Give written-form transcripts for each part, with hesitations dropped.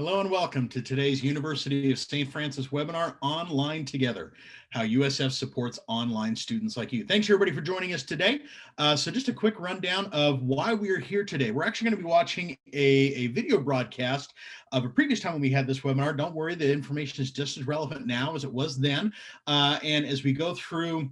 Hello and welcome to today's University of St. Francis webinar, Online Together, how USF supports online students like you. Thanks everybody for joining us today. So just a quick rundown of why we are here today. We're actually going to be watching a video broadcast of a previous time when we had this webinar. Don't worry, the information is just as relevant now as it was then. And as we go through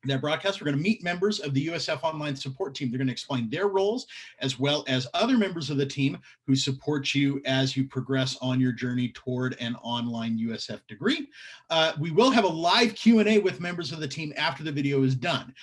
that broadcast, we're going to meet members of the USF Online Support Team. They're going to explain their roles as well as other members of the team who support you as you progress on your journey toward an online USF degree. We will have a live Q&A with members of the team after the video is done.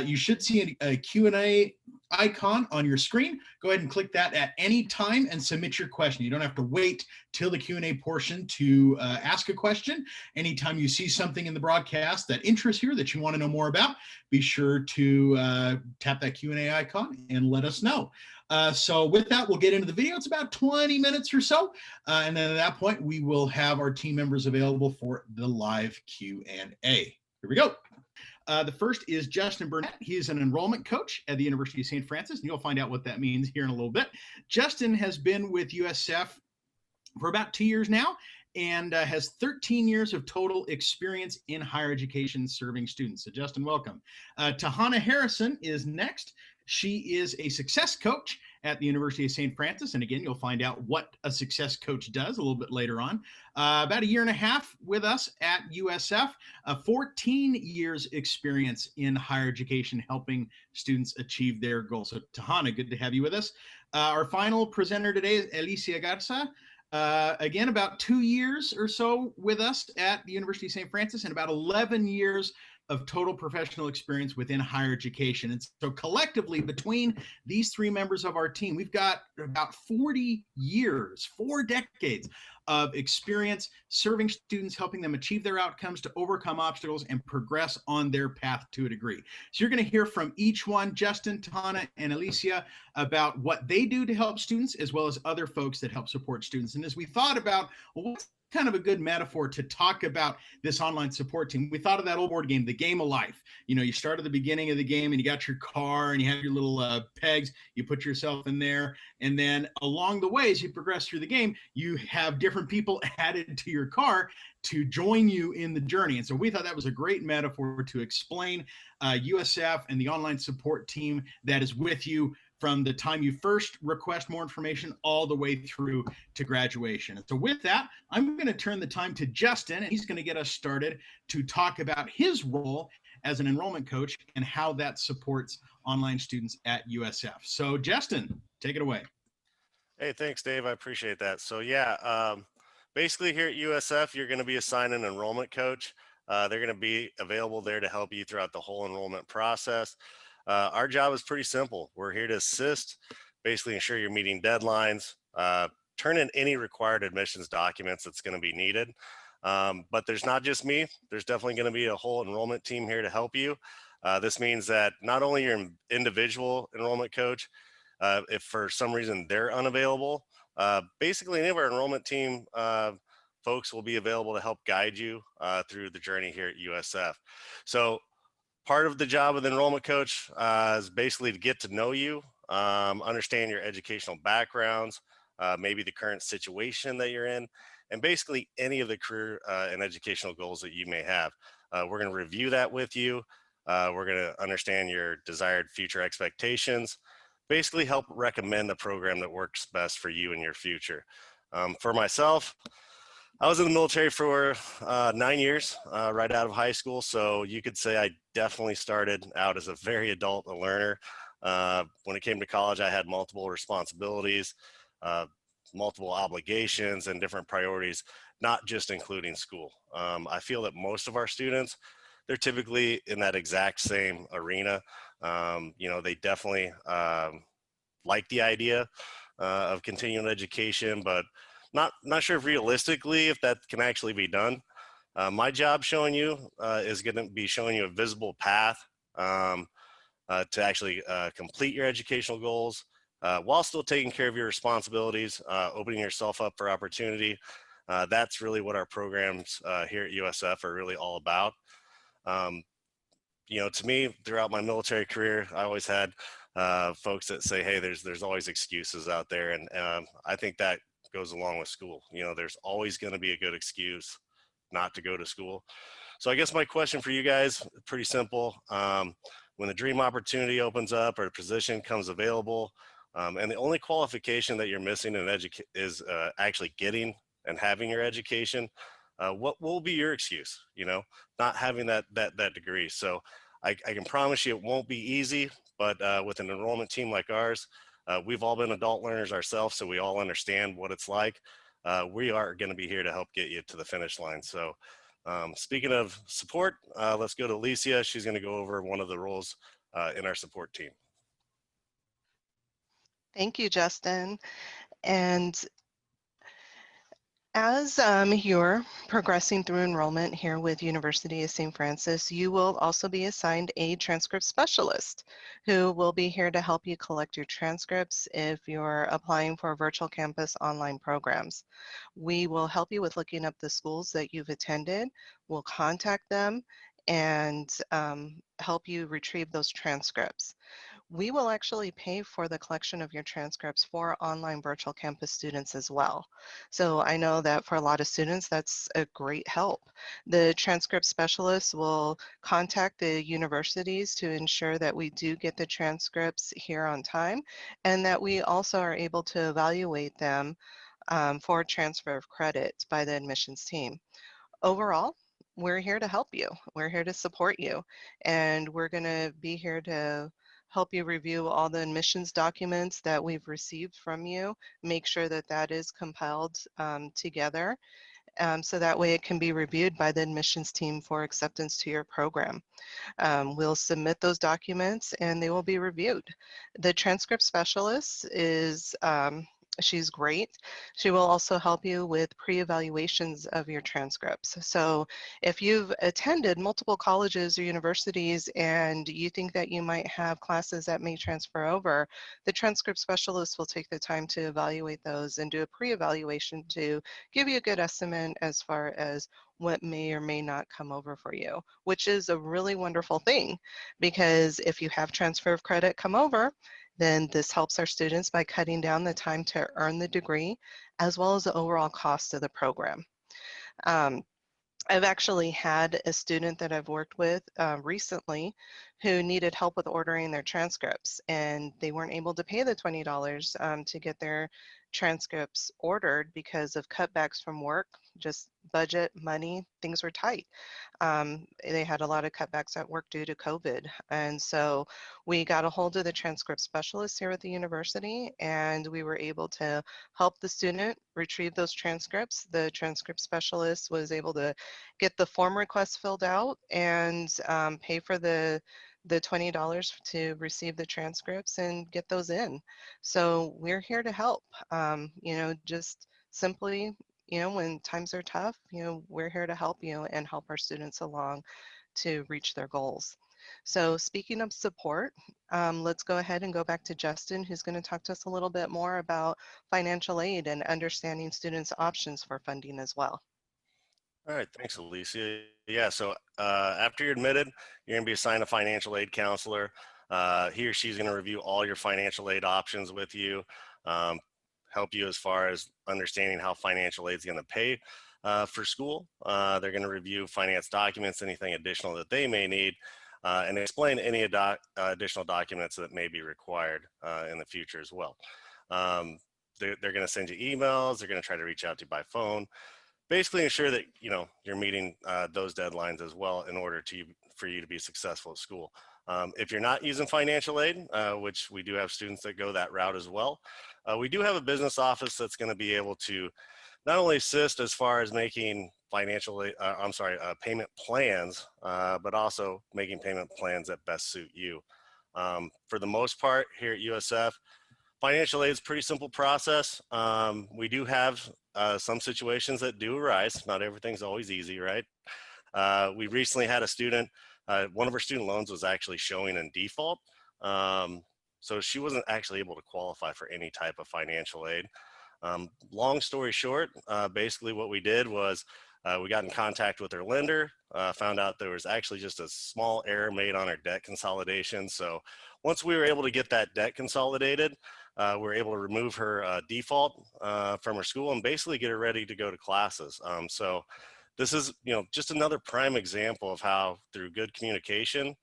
You should see a Q&A icon on your screen. Go ahead and click that at any time and submit your question. You don't have to wait till the Q&A portion to ask a question. Anytime you see something in the broadcast that interests you, that you want to know more about, be sure to tap that Q&A icon and let us know. So with that, we'll get into the video. It's about 20 minutes or so. And then at that point, we will have our team members available for the live Q&A. Here we go. The first is Justin Burnett. He is an enrollment coach at the University of St. Francis, and you'll find out what that means here in a little bit. Justin has been with USF for about 2 years now and has 13 years of total experience in higher education serving students. So Justin, welcome. Tahana Harrison is next. She is a success coach at the University of St. Francis. And again, you'll find out what a success coach does a little bit later on. About a year and a half with us at USF, 14 years experience in higher education, helping students achieve their goals. So Tahana, good to have you with us. Our final presenter today is Alicia Garza. Again, about 2 years or so with us at the University of St. Francis and about 11 years of total professional experience within higher education. And so collectively, between these three members of our team, we've got about 40 years, 4 decades of experience serving students, helping them achieve their outcomes, to overcome obstacles and progress on their path to a degree. So you're going to hear from each one, Justin, Tana, and Alicia, about what they do to help students, as well as other folks that help support students. And as we thought about, well, what's kind of a good metaphor to talk about this online support team, we thought of that old board game, the game of life. You know, you start at the beginning of the game and you got your car and you have your little pegs, you put yourself in there, and then along the way, as you progress through the game, you have different people added to your car to join you in the journey. And so we thought that was a great metaphor to explain USF and the online support team that is with you from the time you first request more information all the way through to graduation. And so with that, I'm going to turn the time to Justin, and he's going to get us started to talk about his role as an enrollment coach and how that supports online students at USF. So Justin, take it away. Hey, thanks, Dave. I appreciate that. So yeah, basically here at USF, you're going to be assigned an enrollment coach. They're going to be available there to help you throughout the whole enrollment process. Our job is pretty simple. We're here to assist, basically ensure you're meeting deadlines, turn in any required admissions documents that's going to be needed. But there's not just me. There's definitely going to be a whole enrollment team here to help you. This means that not only your individual enrollment coach, if for some reason they're unavailable, basically any of our enrollment team folks will be available to help guide you through the journey here at USF. So part of the job of the enrollment coach is basically to get to know you, understand your educational backgrounds, maybe the current situation that you're in, and basically any of the career and educational goals that you may have. We're going to review that with you. We're going to understand your desired future expectations, basically help recommend a program that works best for you in your future. For myself, I was in the military for 9 years, right out of high school. So you could say I definitely started out as a very adult learner. When it came to college, I had multiple responsibilities, multiple obligations, and different priorities, not just including school. I feel that most of our students, they're typically in that exact same arena. You know, they definitely like the idea of continuing education, but not sure if realistically if that can actually be done. My job showing you is going to be showing you a visible path to actually complete your educational goals while still taking care of your responsibilities, opening yourself up for opportunity. That's really what our programs here at USF are really all about. You know, to me, throughout my military career, I always had folks that say, hey, there's always excuses out there. And I think that goes along with school. You know, there's always going to be a good excuse not to go to school. So I guess my question for you guys, pretty simple. When the dream opportunity opens up or a position comes available, and the only qualification that you're missing in is actually getting and having your education, what will be your excuse? You know, not having that degree. So I can promise you it won't be easy, but with an enrollment team like ours, we've all been adult learners ourselves, so we all understand what it's like. We are going to be here to help get you to the finish line. So speaking of support, let's go to Alicia. She's going to go over one of the roles in our support team. Thank you, Justin. And as you're progressing through enrollment here with University of St. Francis, you will also be assigned a transcript specialist who will be here to help you collect your transcripts if you're applying for virtual campus online programs. We will help you with looking up the schools that you've attended. We'll contact them and help you retrieve those transcripts. We will actually pay for the collection of your transcripts for online virtual campus students as well. So I know that for a lot of students, that's a great help. The transcript specialists will contact the universities to ensure that we do get the transcripts here on time, and that we also are able to evaluate them for transfer of credit by the admissions team. Overall, we're here to help you. We're here to support you. And we're going to be here to help you review all the admissions documents that we've received from you, make sure that that is compiled together so that way it can be reviewed by the admissions team for acceptance to your program. We'll submit those documents and they will be reviewed. The transcript specialist is she's great. She will also help you with pre-evaluations of your transcripts. So if you've attended multiple colleges or universities and you think that you might have classes that may transfer over, the transcript specialist will take the time to evaluate those and do a pre-evaluation to give you a good estimate as far as what may or may not come over for you, which is a really wonderful thing, because if you have transfer of credit come over, then this helps our students by cutting down the time to earn the degree, as well as the overall cost of the program. I've actually had a student that I've worked with recently who needed help with ordering their transcripts, and they weren't able to pay the $20 to get their transcripts ordered because of cutbacks from work, just budget, money, things were tight. They had a lot of cutbacks at work due to COVID. And so we got a hold of the transcript specialist here at the university, and we were able to help the student retrieve those transcripts. The transcript specialist was able to get the form request filled out and pay for the $20 to receive the transcripts and get those in. So we're here to help. You know, just simply, you know, when times are tough, you know, we're here to help you and help our students along to reach their goals. So speaking of support, let's go ahead and go back to Justin, who's going to talk to us a little bit more about financial aid and understanding students' options for funding as well. All right, thanks, Alicia. Yeah, so after you're admitted, you're going to be assigned a financial aid counselor. He or she's going to review all your financial aid options with you, help you as far as understanding how financial aid is going to pay for school. They're going to review finance documents, anything additional that they may need, and explain any additional documents that may be required in the future as well. They're going to send you emails. They're going to try to reach out to you by phone. Basically ensure that you're meeting those deadlines as well in order for you to be successful at school. If you're not using financial aid, which we do have students that go that route as well, we do have a business office that's going to be able to not only assist as far as making payment plans, but also making payment plans that best suit you. For the most part here at USF, financial aid is a pretty simple process. We do have some situations that do arise. Not everything's always easy, right? We recently had a student, one of her student loans was actually showing in default. So she wasn't actually able to qualify for any type of financial aid. Long story short, basically what we did was We got in contact with her lender, found out there was actually just a small error made on her debt consolidation. So once we were able to get that debt consolidated, we were able to remove her default from her school and basically get her ready to go to classes. So this is, just another prime example of how through good communication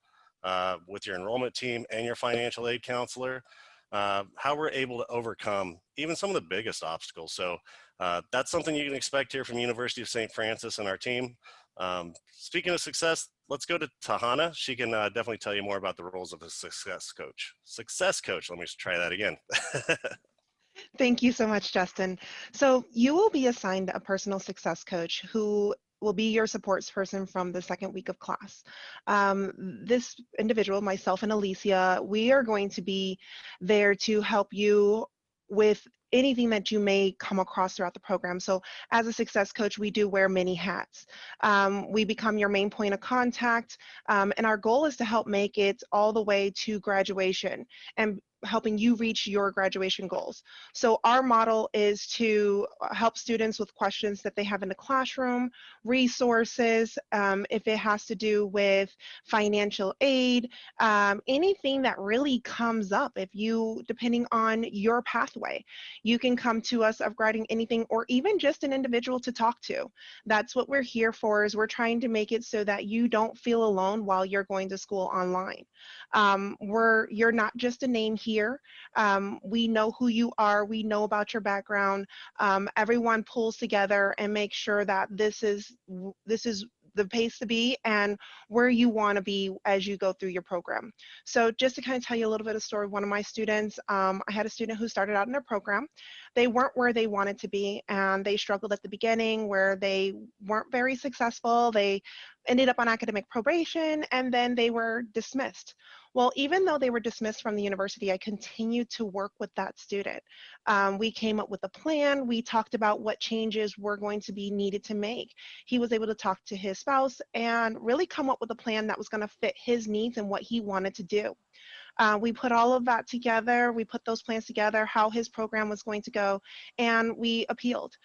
with your enrollment team and your financial aid counselor, how we're able to overcome even some of the biggest obstacles. So that's something you can expect here from University of St. Francis and our team. Speaking of success, let's go to Tahana. She can definitely tell you more about the roles of a success coach. Success coach, let me try that again. Thank you so much, Justin. So you will be assigned a personal success coach who will be your supports person from the second week of class. This individual, myself and Alicia, we are going to be there to help you with anything that you may come across throughout the program. So as a success coach, we do wear many hats. We become your main point of contact, and our goal is to help make it all the way to graduation and helping you reach your graduation goals. So our model is to help students with questions that they have in the classroom, resources, if it has to do with financial aid, anything that really comes up. If you, depending on your pathway, you can come to us regarding anything, or even just an individual to talk to. That's what we're here for, is we're trying to make it so that you don't feel alone while you're going to school online. You're not just a name here. We know who you are. We know about your background. Everyone pulls together and makes sure that this is the pace to be and where you want to be as you go through your program. So just to kind of tell you a little bit of story, one of my students, I had a student who started out in their program. They weren't where they wanted to be, and they struggled at the beginning where they weren't very successful. They ended up on academic probation, and then they were dismissed. Well, even though they were dismissed from the university, I continued to work with that student. We came up with a plan. We talked about what changes were going to be needed to make. He was able to talk to his spouse and really come up with a plan that was going to fit his needs and what he wanted to do. We put all of that together. We put those plans together, how his program was going to go, and we appealed.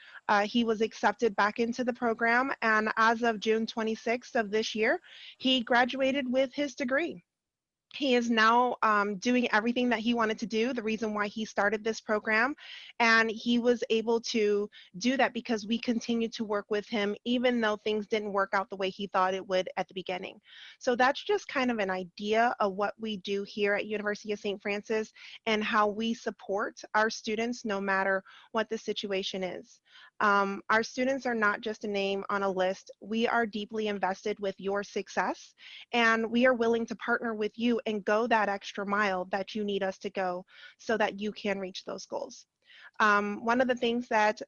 He was accepted back into the program, and as of June 26th of this year, he graduated with his degree. He is now doing everything that he wanted to do, the reason why he started this program. And he was able to do that because we continued to work with him, even though things didn't work out the way he thought it would at the beginning. So that's just kind of an idea of what we do here at University of St. Francis and how we support our students no matter what the situation is. Our students are not just a name on a list. We are deeply invested with your success, and we are willing to partner with you and go that extra mile that you need us to go so that you can reach those goals. One of the things that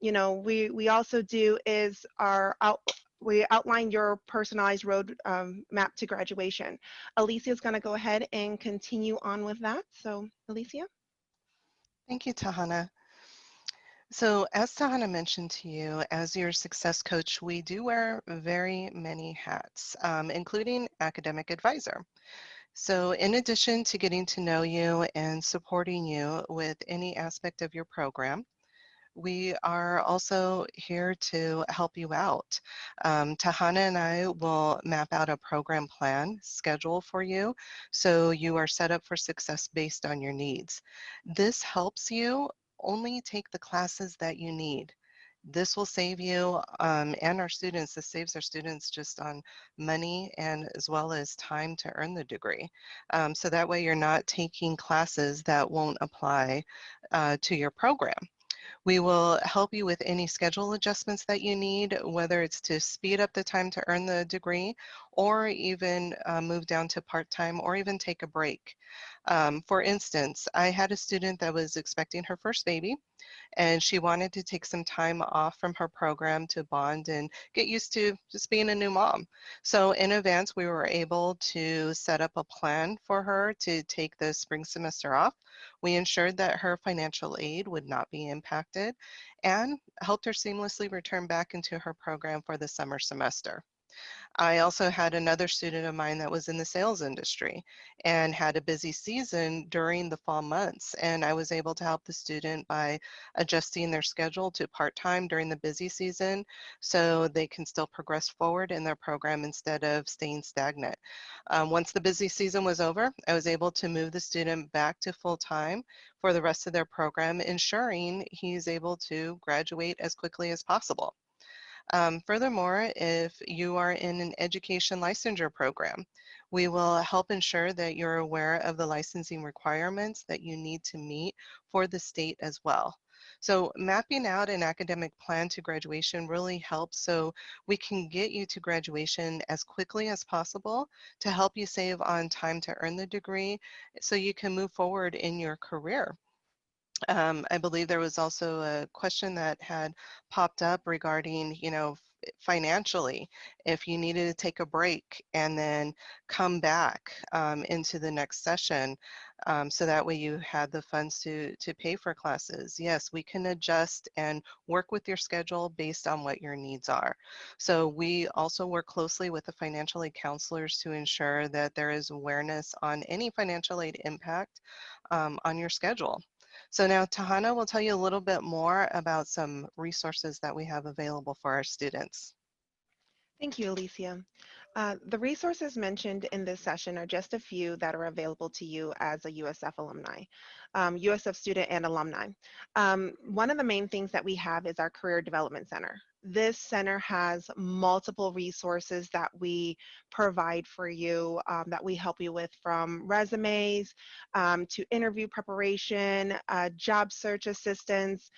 we also do is we outline your personalized road map to graduation. Alicia is going to go ahead and continue on with that. So, Alicia. Thank you, Tahana. So as Tahana mentioned to you, as your success coach, we do wear very many hats, including academic advisor. So in addition to getting to know you and supporting you with any aspect of your program, we are also here to help you out. Tahana and I will map out a program plan schedule for you so you are set up for success based on your needs. This helps you only take the classes that you need. This will save you and our students, this saves our students just on money and as well as time to earn the degree. So that way you're not taking classes that won't apply to your program. We will help you with any schedule adjustments that you need, whether it's to speed up the time to earn the degree or even move down to part-time or even take a break. For instance, I had a student that was expecting her first baby, and she wanted to take some time off from her program to bond and get used to just being a new mom. So in advance, we were able to set up a plan for her to take the spring semester off. We ensured that her financial aid would not be impacted and helped her seamlessly return back into her program for the summer semester. I also had another student of mine that was in the sales industry and had a busy season during the fall months. And I was able to help the student by adjusting their schedule to part-time during the busy season so they can still progress forward in their program instead of staying stagnant. Once the busy season was over, I was able to move the student back to full-time for the rest of their program, ensuring he's able to graduate as quickly as possible. Furthermore, if you are in an education licensure program, we will help ensure that you're aware of the licensing requirements that you need to meet for the state as well. So mapping out an academic plan to graduation really helps so we can get you to graduation as quickly as possible to help you save on time to earn the degree so you can move forward in your career. I believe there was also a question that had popped up regarding, financially, if you needed to take a break and then come back into the next session, so that way you had the funds to pay for classes. Yes, we can adjust and work with your schedule based on what your needs are. So we also work closely with the financial aid counselors to ensure that there is awareness on any financial aid impact on your schedule. So now Tahana will tell you a little bit more about some resources that we have available for our students. Thank you, Alicia. The resources mentioned in this session are just a few that are available to you as a USF alumni, USF student and alumni. One of the main things that we have is our Career Development Center. This center has multiple resources that we provide for you, that we help you with, from resumes to interview preparation, job search assistance.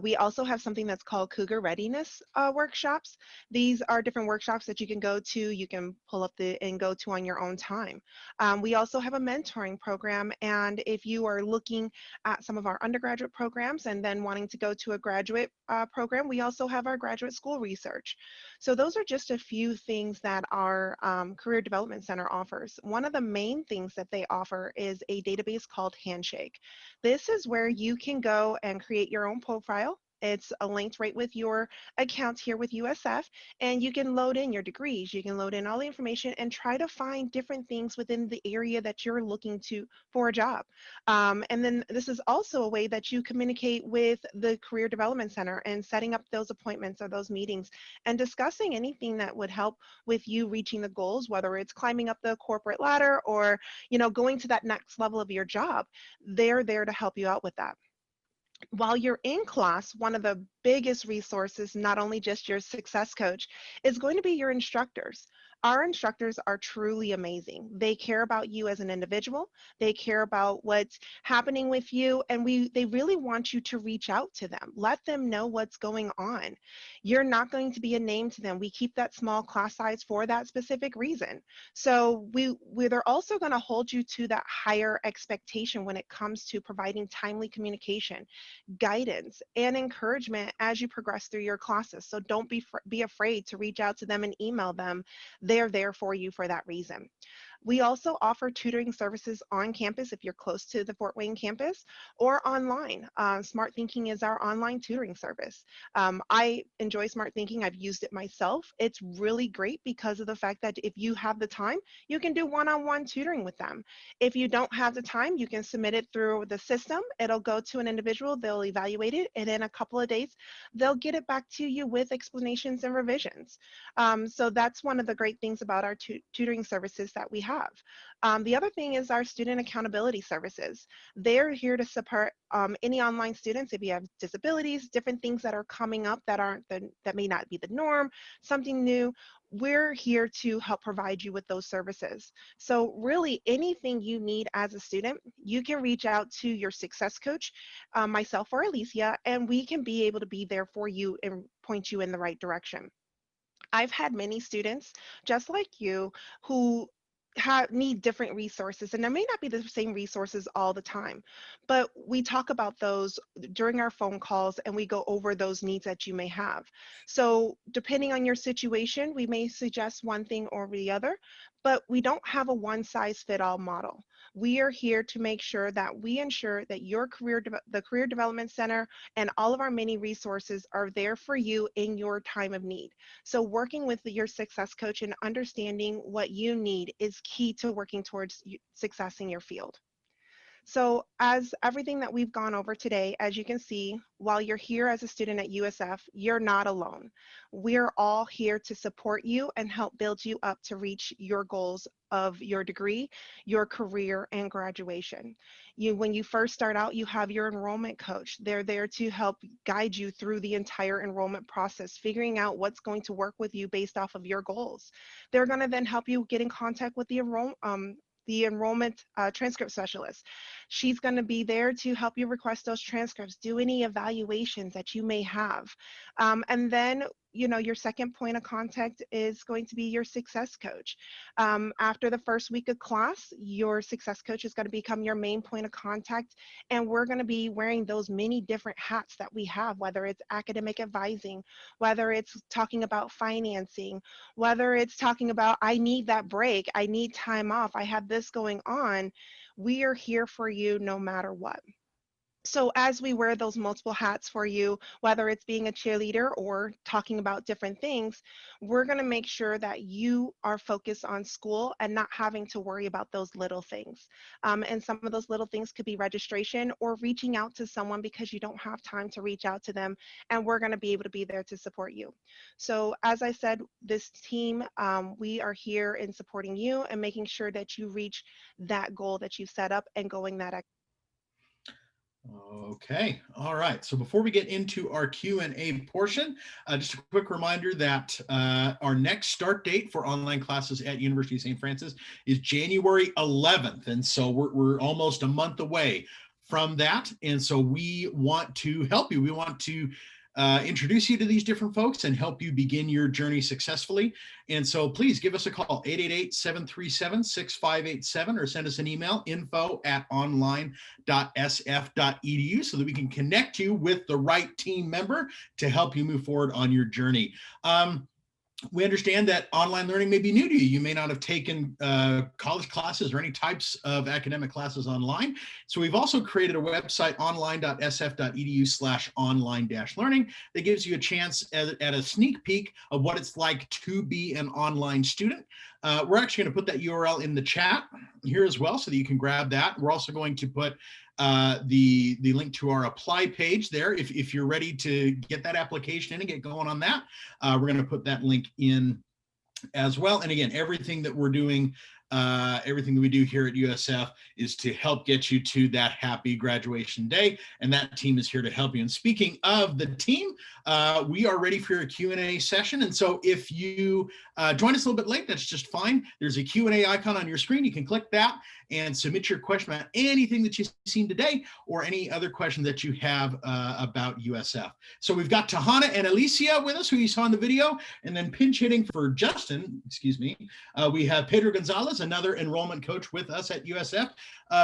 We also have something that's called Cougar Readiness workshops. These are different workshops that you can go to, you can pull up and go to on your own time. We also have a mentoring program, and if you are looking at some of our undergraduate programs and then wanting to go to a graduate program, we also have our graduate school research. So those are just a few things that our Career Development Center offers. One of the main things that they offer is a database called Handshake. This is where you can go and create your own profile. It's linked right with your account here with USF, and you can load in your degrees, you can load in all the information and try to find different things within the area that you're looking to for a job. And then this is also a way that you communicate with the Career Development Center and setting up those appointments or those meetings and discussing anything that would help with you reaching the goals, whether it's climbing up the corporate ladder or, going to that next level of your job. They're there to help you out with that. While you're in class, one of the biggest resources, not only just your success coach, is going to be your instructors. Our instructors are truly amazing. They care about you as an individual. They care about what's happening with you, and they really want you to reach out to them. Let them know what's going on. You're not going to be a name to them. We keep that small class size for that specific reason. So they're also going to hold you to that higher expectation when it comes to providing timely communication, guidance, and encouragement as you progress through your classes. So don't be afraid to reach out to them and email them. They're there for you for that reason. We also offer tutoring services on campus if you're close to the Fort Wayne campus, or online. Smart Thinking is our online tutoring service. I enjoy Smart Thinking. I've used it myself. It's really great because of the fact that if you have the time, you can do one-on-one tutoring with them. If you don't have the time, you can submit it through the system. It'll go to an individual, they'll evaluate it, and in a couple of days, they'll get it back to you with explanations and revisions. So that's one of the great things about our tutoring services that we have. The other thing is our student accountability services. They're here to support any online students if you have disabilities, different things that are coming up that may not be the norm, something new. We're here to help provide you with those services. So really anything you need as a student, you can reach out to your success coach, myself or Alicia, and we can be able to be there for you and point you in the right direction. I've had many students just like you who need different resources, and there may not be the same resources all the time, but we talk about those during our phone calls and we go over those needs that you may have. So depending on your situation, we may suggest one thing or the other, but we don't have a one size fit all model. We are here to make sure that we ensure that the Career Development Center and all of our many resources are there for you in your time of need. So working with your success coach and understanding what you need is key to working towards success in your field. So as everything that we've gone over today, as you can see, while you're here as a student at USF, you're not alone. We're all here to support you and help build you up to reach your goals of your degree, your career, and graduation. When you first start out, you have your enrollment coach. They're there to help guide you through the entire enrollment process, figuring out what's going to work with you based off of your goals. They're going to then help you get in contact with the enrollment transcript specialist. She's going to be there to help you request those transcripts, do any evaluations that you may have. And then, your second point of contact is going to be your success coach. After the first week of class, your success coach is going to become your main point of contact. And we're going to be wearing those many different hats that we have, whether it's academic advising, whether it's talking about financing, whether it's talking about, I need that break, I need time off, I have this going on. We are here for you no matter what. So as we wear those multiple hats for you, whether it's being a cheerleader or talking about different things, we're going to make sure that you are focused on school and not having to worry about those little things. And some of those little things could be registration or reaching out to someone because you don't have time to reach out to them. And we're going to be able to be there to support you. So as I said, this team, we are here in supporting you and making sure that you reach that goal that you set up and going that. Okay. All right. So before we get into our Q&A portion, just a quick reminder that our next start date for online classes at University of St. Francis is January 11th. And so we're almost a month away from that. And so we want to help you. We want to introduce you to these different folks and help you begin your journey successfully. And so please give us a call, 888-737-6587, or send us an email, info@online.sf.edu, so that we can connect you with the right team member to help you move forward on your journey. We understand that online learning may be new to you. You may not have taken college classes or any types of academic classes online. So we've also created a website, online.sf.edu/online-learning, that gives you a chance at a sneak peek of what it's like to be an online student. We're actually going to put that URL in the chat here as well, so that you can grab that. We're also going to put the link to our apply page there. If you're ready to get that application in and get going on that, we're going to put that link in as well. And again, everything that we're doing, everything that we do here at USF is to help get you to that happy graduation day, and that team is here to help you. And speaking of the team, we are ready for your Q&A session. And so if you join us a little bit late, that's just fine. There's a Q&A icon on your screen. You can click that and submit your question about anything that you've seen today or any other question that you have about USF. So we've got Tahana and Alicia with us, who you saw in the video, and then pinch hitting for Justin, we have Pedro Gonzalez, another enrollment coach with us at USF.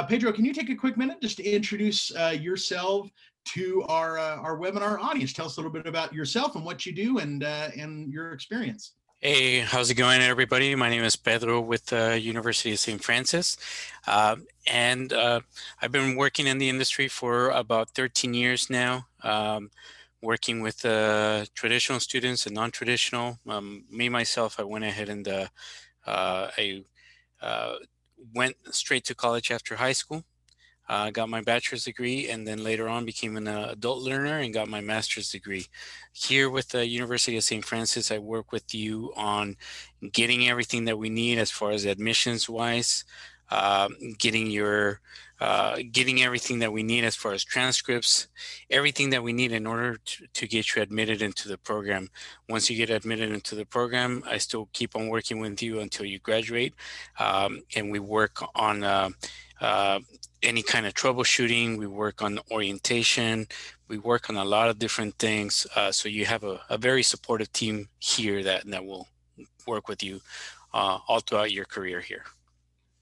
Pedro, can you take a quick minute just to introduce yourself to our webinar audience? Tell us a little bit about yourself and what you do and your experience. Hey, how's it going, everybody? My name is Pedro with the University of St. Francis. And I've been working in the industry for about 13 years now, working with traditional students and non-traditional. Myself, I went ahead and I went straight to college after high school. Got my bachelor's degree, and then later on became an adult learner and got my master's degree. Here with the University of St. Francis, I work with you on getting everything that we need as far as admissions wise, getting everything that we need as far as transcripts, everything that we need in order to get you admitted into the program. Once you get admitted into the program, I still keep on working with you until you graduate, and we work on any kind of troubleshooting. We work on orientation. We work on a lot of different things. So you have a very supportive team here that will work with you all throughout your career here.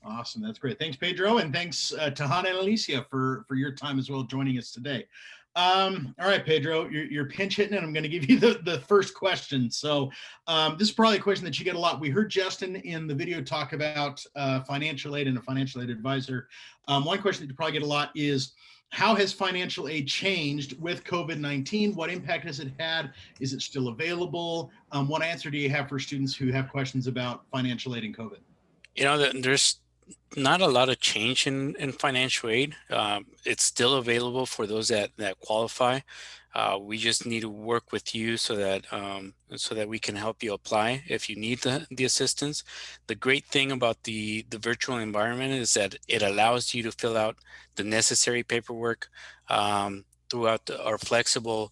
Awesome. That's great. Thanks, Pedro. And thanks Tahana and Alicia for your time as well, joining us today. All right, Pedro, you're pinch hitting, and I'm going to give you the first question. So this is probably a question that you get a lot. We heard Justin in the video talk about financial aid and a financial aid advisor. One question that you probably get a lot is, how has financial aid changed with COVID-19? What impact has it had? Is it still available? What answer do you have for students who have questions about financial aid and COVID? You know, there's not a lot of change in financial aid. It's still available for those that qualify. We just need to work with you so that we can help you apply if you need the assistance. The great thing about the virtual environment is that it allows you to fill out the necessary paperwork throughout our flexible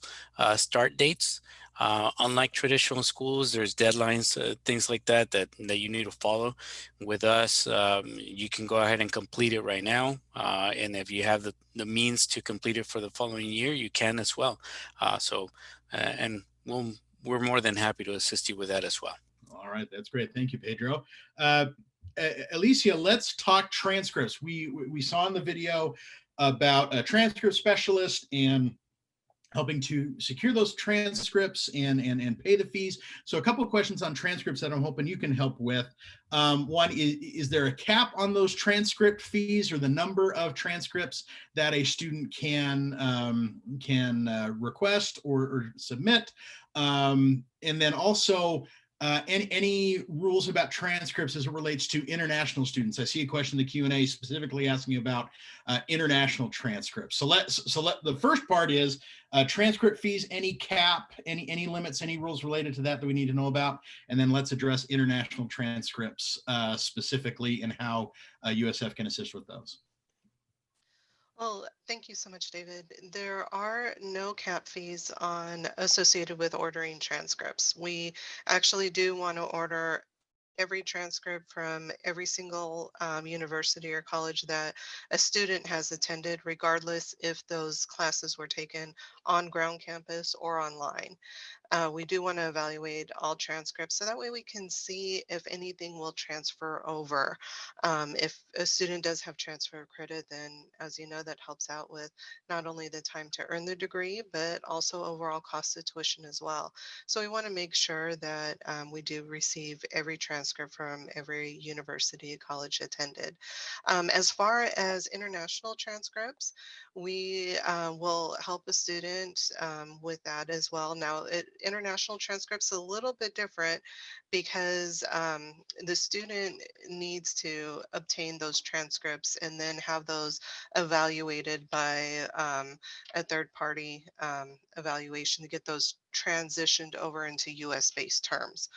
start dates. Unlike traditional schools, there's deadlines, things like that you need to follow. With us, you can go ahead and complete it right now. And if you have the means to complete it for the following year, you can as well. And we're more than happy to assist you with that as well. All right, that's great. Thank you, Pedro. Alicia, let's talk transcripts. We saw in the video about a transcript specialist and helping to secure those transcripts and pay the fees. So a couple of questions on transcripts that I'm hoping you can help with. One, is there a cap on those transcript fees or the number of transcripts that a student can request or submit? And then also, any rules about transcripts as it relates to international students? I see a question in the Q&A specifically asking about international transcripts. So the first part is transcript fees, any cap, any limits, any rules related to that we need to know about? And then let's address international transcripts specifically and how USF can assist with those. Well, thank you so much, David. There are no cap fees associated with ordering transcripts. We actually do want to order every transcript from every single university or college that a student has attended, regardless if those classes were taken on ground campus or online. We do want to evaluate all transcripts so that way we can see if anything will transfer over. If a student does have transfer credit, then as you know, that helps out with not only the time to earn the degree, but also overall cost of tuition as well. So we want to make sure that we do receive every transcript from every university, college attended. As far as international transcripts, we will help a student with that as well. Now, international transcripts a little bit different because the student needs to obtain those transcripts and then have those evaluated by a third party evaluation to get those transitioned over into US-based terms.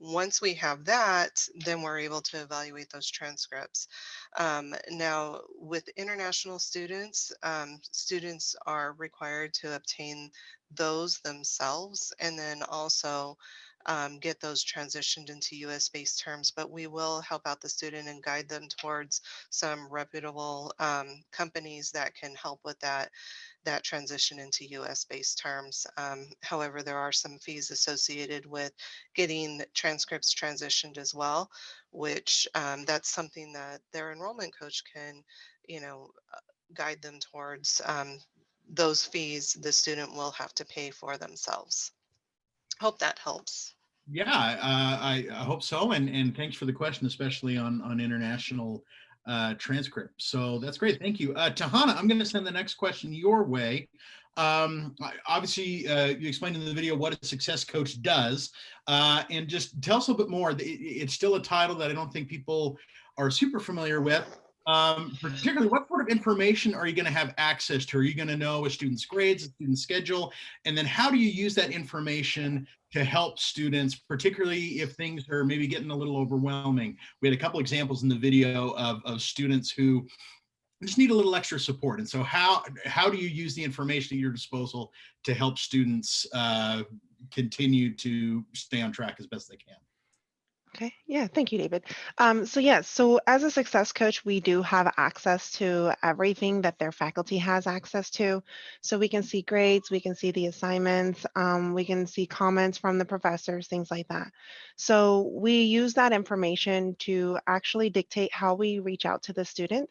Once we have that, then we're able to evaluate those transcripts. Now, with international students, students are required to obtain those themselves and then also get those transitioned into US-based terms, but we will help out the student and guide them towards some reputable companies that can help with that transition into US-based terms. However, there are some fees associated with getting transcripts transitioned as well, which that's something that their enrollment coach can, guide them towards. Those fees the student will have to pay for themselves. Hope that helps. Yeah, I hope so. And thanks for the question, especially on international transcript. So that's great. Thank you. Tahana, I'm going to send the next question your way. Obviously, you explained in the video what a success coach does. And just tell us a little bit more. It's still a title that I don't think people are super familiar with. Particularly, what sort of information are you going to have access to? Are you going to know a student's grades, a student's schedule? And then how do you use that information to help students, particularly if things are maybe getting a little overwhelming? We had a couple examples in the video of students who just need a little extra support. And so how do you use the information at your disposal to help students continue to stay on track as best they can? Okay, yeah, thank you, David. So as a success coach, we do have access to everything that their faculty has access to. So we can see grades, we can see the assignments, we can see comments from the professors, things like that. So we use that information to actually dictate how we reach out to the student.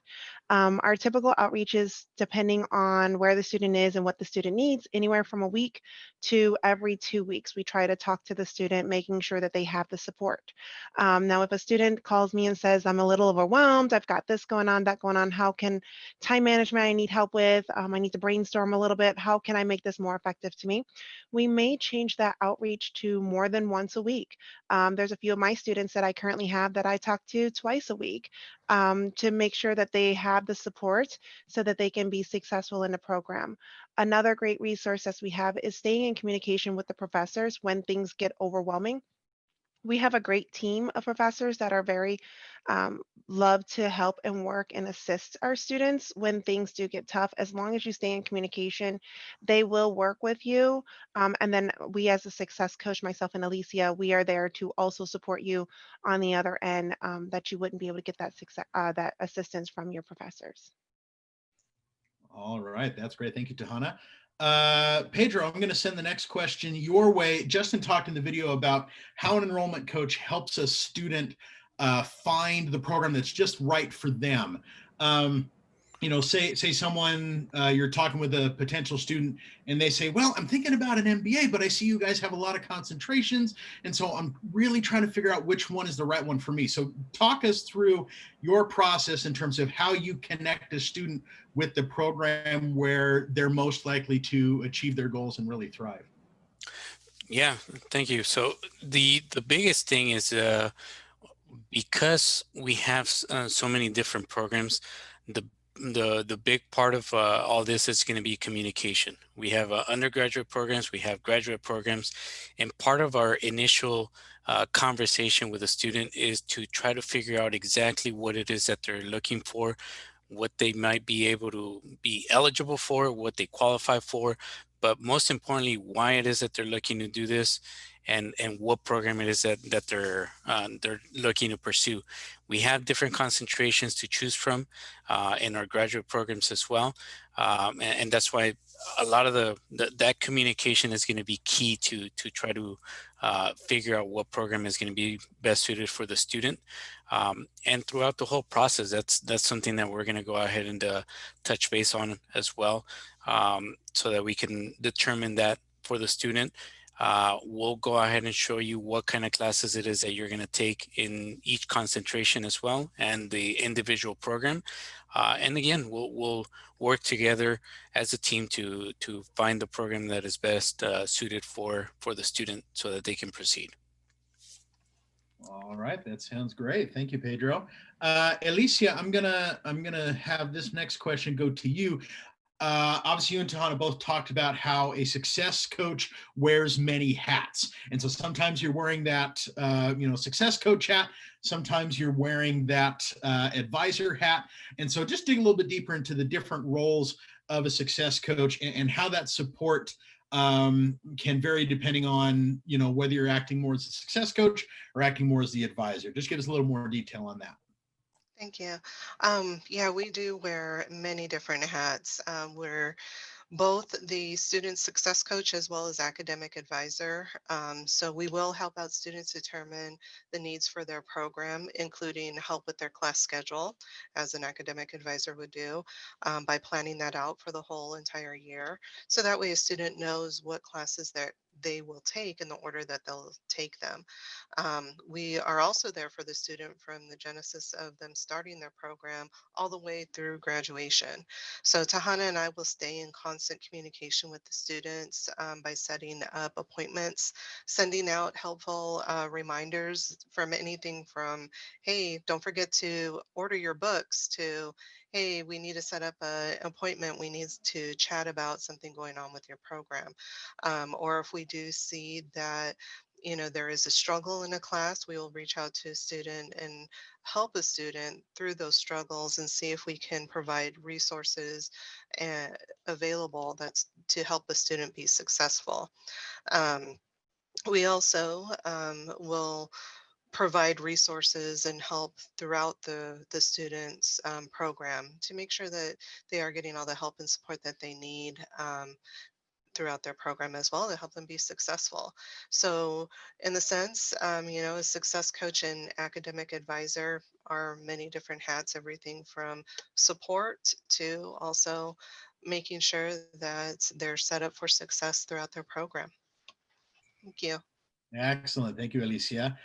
Our typical outreach is, depending on where the student is and what the student needs, anywhere from a week to every 2 weeks. We try to talk to the student, making sure that they have the support. Now, if a student calls me and says, I'm a little overwhelmed, I've got this going on, that going on, how can time management I need help with, I need to brainstorm a little bit, how can I make this more effective to me? We may change that outreach to more than once a week. There's a few of my students that I currently have that I talk to twice a week, to make sure that they have the support so that they can be successful in the program. Another great resource that we have is staying in communication with the professors when things get overwhelming. We have a great team of professors that are very love to help and work and assist our students when things do get tough. As long as you stay in communication, they will work with you. And then we, as a success coach, myself and Alicia, we are there to also support you on the other end, that you wouldn't be able to get that success, that assistance from your professors. All right, that's great. Thank you, Tahana. Pedro, I'm going to send the next question your way. Justin talked in the video about how an enrollment coach helps a student find the program that's just right for them. Say someone, you're talking with a potential student and they say, well, I'm thinking about an MBA, but I see you guys have a lot of concentrations. And so I'm really trying to figure out which one is the right one for me. So talk us through your process in terms of how you connect a student with the program where they're most likely to achieve their goals and really thrive. Yeah, thank you. So the biggest thing is because we have so many different programs, the the big part of all this is going to be communication. We have undergraduate programs, we have graduate programs, and part of our initial conversation with a student is to try to figure out exactly what it is that they're looking for, what they might be able to be eligible for, what they qualify for, but most importantly, why it is that they're looking to do this, and what program it is that they're looking to pursue. We have different concentrations to choose from in our graduate programs as well, and that's why a lot of that communication is going to be key to try to figure out what program is going to be best suited for the student. And throughout the whole process, that's something that we're going to go ahead and touch base on as well, so that we can determine that for the student. We'll go ahead and show you what kind of classes it is that you're going to take in each concentration as well, and the individual program. And again, we'll work together as a team to find the program that is best suited for the student so that they can proceed. All right, that sounds great. Thank you, Pedro. Alicia, I'm gonna have this next question go to you. Obviously, you and Tahana both talked about how a success coach wears many hats, and so sometimes you're wearing that success coach hat. Sometimes you're wearing that advisor hat, and so just dig a little bit deeper into the different roles of a success coach and how that support can vary depending on whether you're acting more as a success coach or acting more as the advisor. Just give us a little more detail on that. Thank you. Yeah, we do wear many different hats. We're both the student success coach as well as academic advisor. So we will help out students determine the needs for their program, including help with their class schedule, as an academic advisor would do, by planning that out for the whole entire year. So that way a student knows what classes that they will take in the order that they'll take them. We are also there for the student from the genesis of them starting their program all the way through graduation. So Tahana and I will stay in constant communication with the students by setting up appointments, sending out helpful reminders from anything from, hey, don't forget to order your books, to, hey, we need to set up an appointment. We need to chat about something going on with your program. Or if we do see that there is a struggle in a class, we will reach out to a student and help a student through those struggles and see if we can provide resources available that's to help a student be successful. We also will provide resources and help throughout the students program to make sure that they are getting all the help and support that they need throughout their program as well to help them be successful. So in the sense, a success coach and academic advisor are many different hats, everything from support to also making sure that they're set up for success throughout their program. Thank you. Excellent. Thank you, Alicia.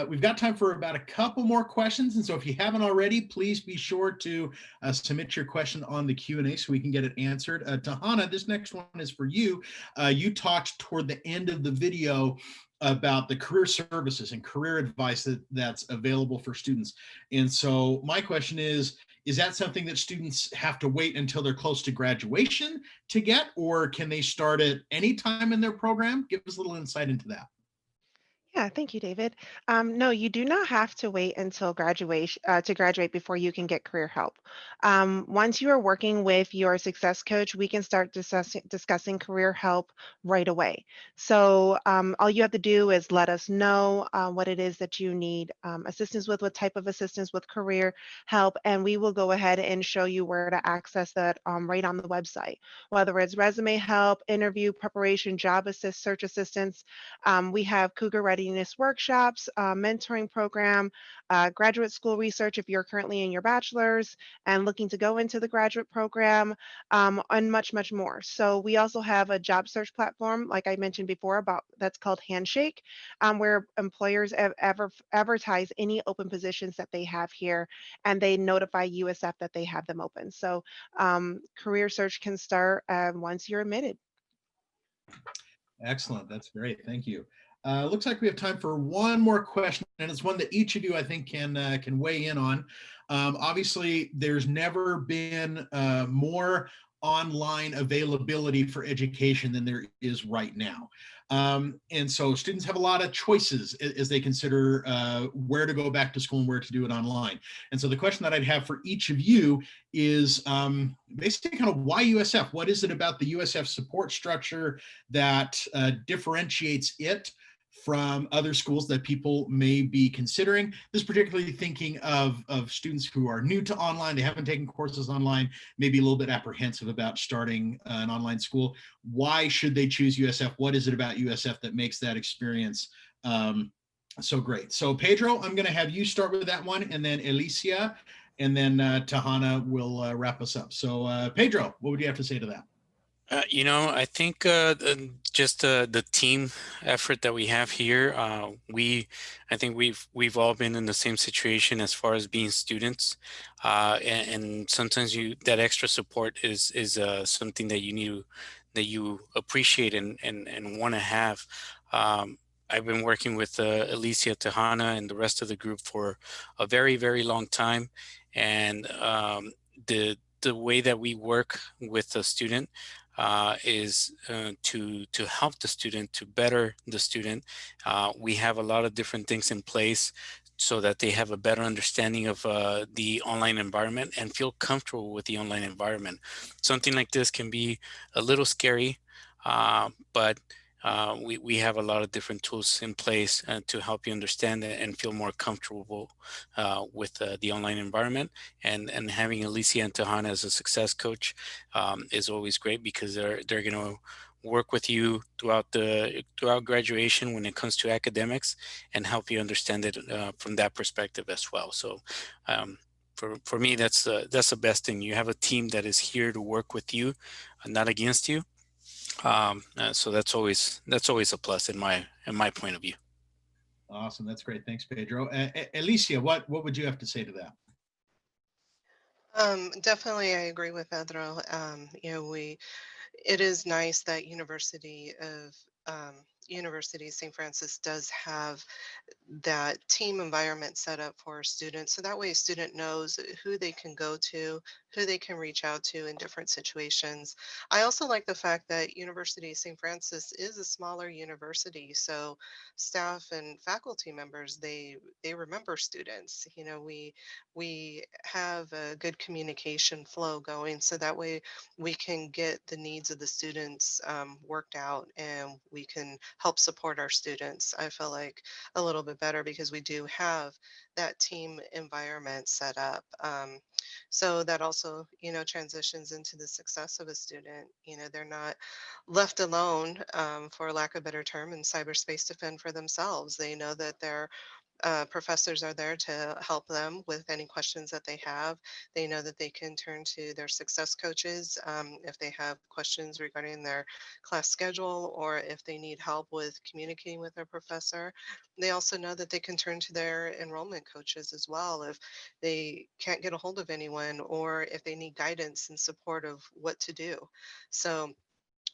We've got time for about a couple more questions. And so if you haven't already, please be sure to submit your question on the Q&A so we can get it answered. Tahana, this next one is for you. You talked toward the end of the video about the career services and career advice that's available for students. And so my question is that something that students have to wait until they're close to graduation to get, or can they start at any time in their program? Give us a little insight into that. Yeah, thank you, David. No, you do not have to wait until graduation to graduate before you can get career help. Once you are working with your success coach, we can start discussing career help right away. So all you have to do is let us know what it is that you need assistance with, what type of assistance with career help, and we will go ahead and show you where to access that right on the website, whether it's resume help, interview preparation, job assist, search assistance. We have Cougar Readiness workshops, mentoring program, graduate school research if you're currently in your bachelor's and looking to go into the graduate program, and much, much more. So we also have a job search platform, like I mentioned before, about that's called Handshake, where employers advertise any open positions that they have here, and they notify USF that they have them open. So career search can start once you're admitted. Excellent. That's great. Thank you. Looks like we have time for one more question, and it's one that each of you, I think, can weigh in on. Obviously, there's never been more online availability for education than there is right now. And so students have a lot of choices as they consider where to go back to school and where to do it online. And so the question that I'd have for each of you is basically kind of why USF? What is it about the USF support structure that differentiates it from other schools that people may be considering? This particularly thinking of students who are new to online, they haven't taken courses online, maybe a little bit apprehensive about starting an online school. Why should they choose USF? What is it about USF that makes that experience so great? So Pedro, I'm going to have you start with that one, and then Alicia, and then Tahana will wrap us up. So Pedro, what would you have to say to that? I think just the team effort that we have here, I think we've all been in the same situation as far as being students, and sometimes that extra support is something that you appreciate and want to have. I've been working with Alicia, Tahana, and the rest of the group for a very, very long time, and the way that we work with the student is to help the student, to better the student. We have a lot of different things in place so that they have a better understanding of the online environment and feel comfortable with the online environment. Something like this can be a little scary, but we have a lot of different tools in place to help you understand and feel more comfortable with the online environment. And having Alicia and Tahana as a success coach is always great, because they're going to work with you throughout graduation when it comes to academics, and help you understand it from that perspective as well. So for me, that's the best thing. You have a team that is here to work with you, not against you. So that's always a plus in my point of view. Awesome. That's great. Thanks, Pedro. Alicia, what would you have to say to that? Definitely, I agree with Pedro. It is nice that University of St. Francis does have that team environment set up for students. So that way a student knows who they can go to, who they can reach out to in different situations. I also like the fact that University of St. Francis is a smaller university. So staff and faculty members, they remember students. We have a good communication flow going. So that way we can get the needs of the students worked out, and we can help support our students, I feel like a little bit better because we do have that team environment set up. So that also, transitions into the success of a student. They're not left alone, for lack of a better term, in cyberspace to fend for themselves. They know that their professors are there to help them with any questions that they have. They know that they can turn to their success coaches if they have questions regarding their class schedule or if they need help with communicating with their professor. They also know that they can turn to their enrollment coaches as well if they can't get a hold of anyone or if they need guidance and support of what to do. So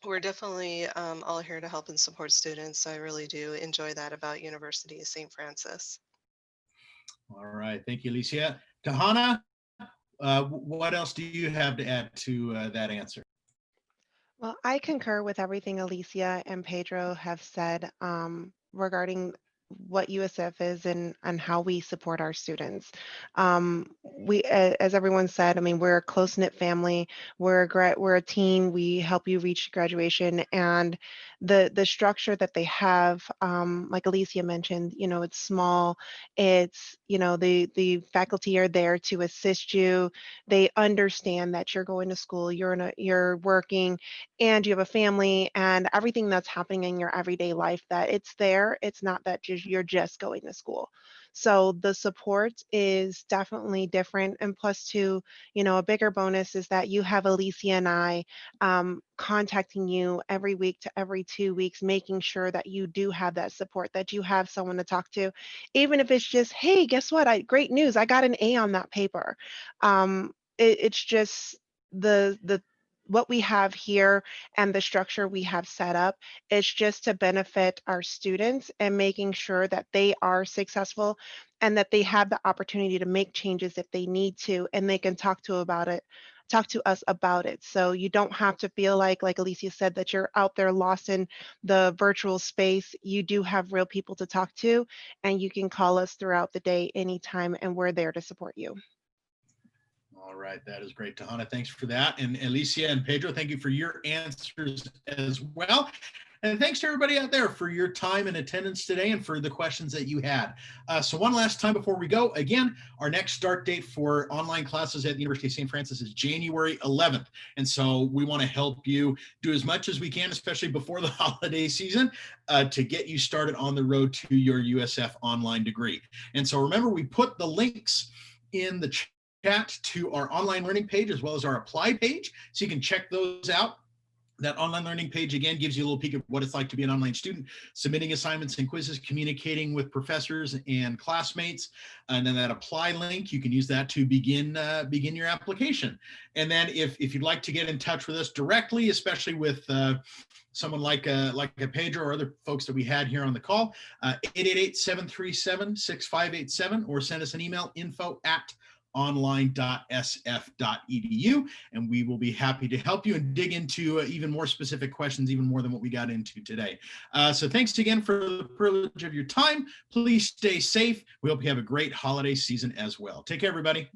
we're definitely all here to help and support students. I really do enjoy that about University of St. Francis. All right. Thank you, Alicia. Tahana, what else do you have to add to that answer? Well, I concur with everything Alicia and Pedro have said regarding what USF is and how we support our students. As everyone said, I mean, we're a close-knit family. We're a team. We help you reach graduation, and the structure that they have, like Alicia mentioned, it's small. It's the faculty are there to assist you. They understand that you're going to school, you're working, and you have a family and everything that's happening in your everyday life, that it's there. It's not that you're just going to school. So the support is definitely different. And plus two, a bigger bonus is that you have Alicia and I contacting you every week to every 2 weeks, making sure that you do have that support, that you have someone to talk to, even if it's just, hey, guess what? Great news. I got an A on that paper. It's just the what we have here and the structure we have set up is just to benefit our students and making sure that they are successful and that they have the opportunity to make changes if they need to, and they can talk to us about it. So you don't have to feel like Alicia said, that you're out there lost in the virtual space. You do have real people to talk to, and you can call us throughout the day anytime, and we're there to support you. All right, that is great, Tahana. Thanks for that. And Alicia and Pedro, thank you for your answers as well. And thanks to everybody out there for your time and attendance today and for the questions that you had. So one last time before we go, again, our next start date for online classes at the University of St. Francis is January 11th. And so we want to help you do as much as we can, especially before the holiday season, to get you started on the road to your USF online degree. And so remember, we put the links in the chat to our online learning page as well as our apply page, so you can check those out. That online learning page, again, gives you a little peek of what it's like to be an online student, submitting assignments and quizzes, communicating with professors and classmates. And then that apply link, you can use that to begin your application. And then if you'd like to get in touch with us directly, especially with someone like a Pedro or other folks that we had here on the call, 888-737-6587, or send us an email, info@online.sf.edu, and we will be happy to help you and dig into even more specific questions, even more than what we got into today. So thanks again for the privilege of your time. Please stay safe. We hope you have a great holiday season as well. Take care, everybody.